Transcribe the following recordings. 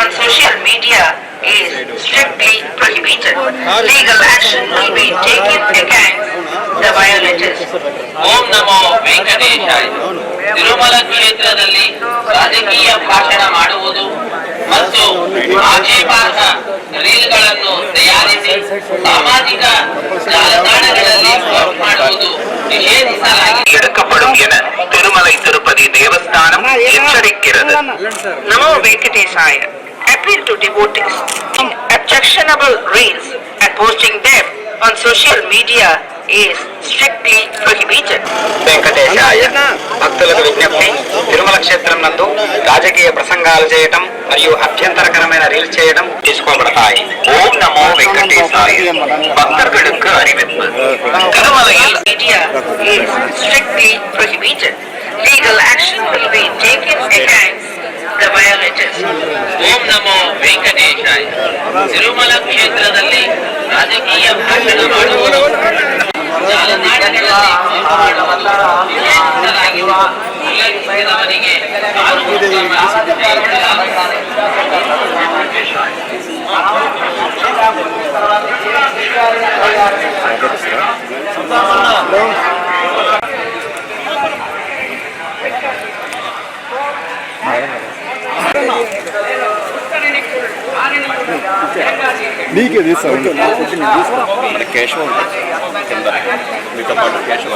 on social media is strictly prohibited. Legal action will be taken against the violators. ಓಂ ನಮೋ ವೆಂಕಟೇಶಾಯ. ತಿರುಮಲ ಕ್ಷೇತ್ರದಲ್ಲಿ ರಾಜಕೀಯ ಭಾಷಣ ಮಾಡುವುದು ಮತ್ತು ಆಕ್ಷೇಪಾರ್ಹ ರೀಲ್ಗಳನ್ನು ತಯಾರಿಸಿ ಸಾಮಾಜಿಕ ಜಾಲತಾಣಗಳಲ್ಲಿ ಪೋಸ್ಟ್ ಮಾಡುವುದು ನಿಷೇಧಿಸಲಾಗಿದೆ. எடுக்கப்படும் என Thirumalai Tirupati Devasthanam எச்சரிக்கிறது. Namo Venkatesaya. Appeal to devotees in objectionable reels and posting them on social media is strictly prohibited. వెంకటేశాయ. భక్తులకు విజ్ఞప్తి, తిరుమల క్షేత్రం నందు రాజకీయ ప్రసంగాలు చేయటం మరియు అభ్యంతరకరమైన రీల్స్ చేయడం తీసుకోబడతాయి. ఓం నమో వెంకటేశాయ. భక్తர்களுக்கு அறிவிப்பு. திருமலையில் Media is strictly prohibited. Legal action will be taken against the violators. ಓಂ ನಮೋ ವೆಂಕಟೇಶಾಯ. ತಿರುಮಲ ಕ್ಷೇತ್ರದಲ್ಲಿ ರಾಜಕೀಯ ಭಾಷಣ ಮಾಡುವುದು ಜಾಲತಾಣಗಳಲ್ಲಿ ಪೋಸ್ಟ್ ಮಾಡುವುದು ನಿಷೇಧಿಸಲಾಗಿದೆ. ಉಲ್ಲಂಘಿಸಿದವರಿಗೆ ಕಾನೂನು ಕ್ರಮ ಕೈಗೊಳ್ಳಲಾಗುತ್ತದೆ. నీకే తీస్తాను మన కేశవ కింద మీతో పాటు కేశవ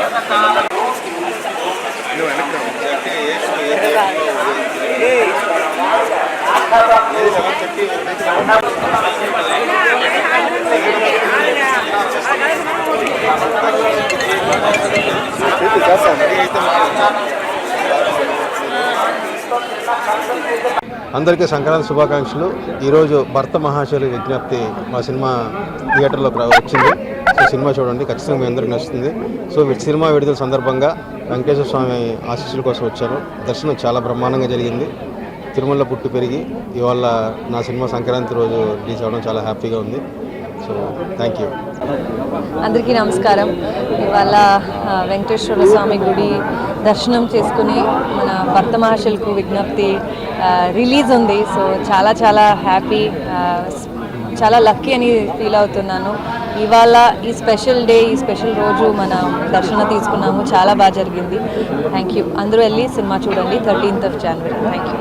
అందరికీ సంక్రాంతి శుభాకాంక్షలు. ఈరోజు భర్త మహాశైలి విజ్ఞప్తి మా సినిమా థియేటర్లో వచ్చింది. సో సినిమా చూడండి, ఖచ్చితంగా మీ అందరికీ నచ్చుతుంది. సో సినిమా విడుదల సందర్భంగా వెంకటేశ్వర స్వామి ఆశీస్సుల కోసం వచ్చాను. దర్శనం చాలా బ్రహ్మాండంగా జరిగింది. తిరుమలలో పుట్టి పెరిగి ఇవాళ నా సినిమా సంక్రాంతి రోజు రిలీజ్ అవ్వడం చాలా హ్యాపీగా ఉంది. So thank you. అందరికీ నమస్కారం. ఇవాళ వెంకటేశ్వర స్వామి గుడి దర్శనం చేసుకుని మన భర్త మహాశైలకు విజ్ఞప్తి రిలీజ్ ఉంది. సో చాలా చాలా హ్యాపీ, చాలా లక్కీ అని ఫీల్ అవుతున్నాను. ఇవాళ ఈ స్పెషల్ డే, ఈ స్పెషల్ రోజు మనం దర్శనం తీసుకున్నాము. చాలా బాగా జరిగింది. Thank you. అందరూ వెళ్ళి సినిమా చూడండి 13th of January. Thank you.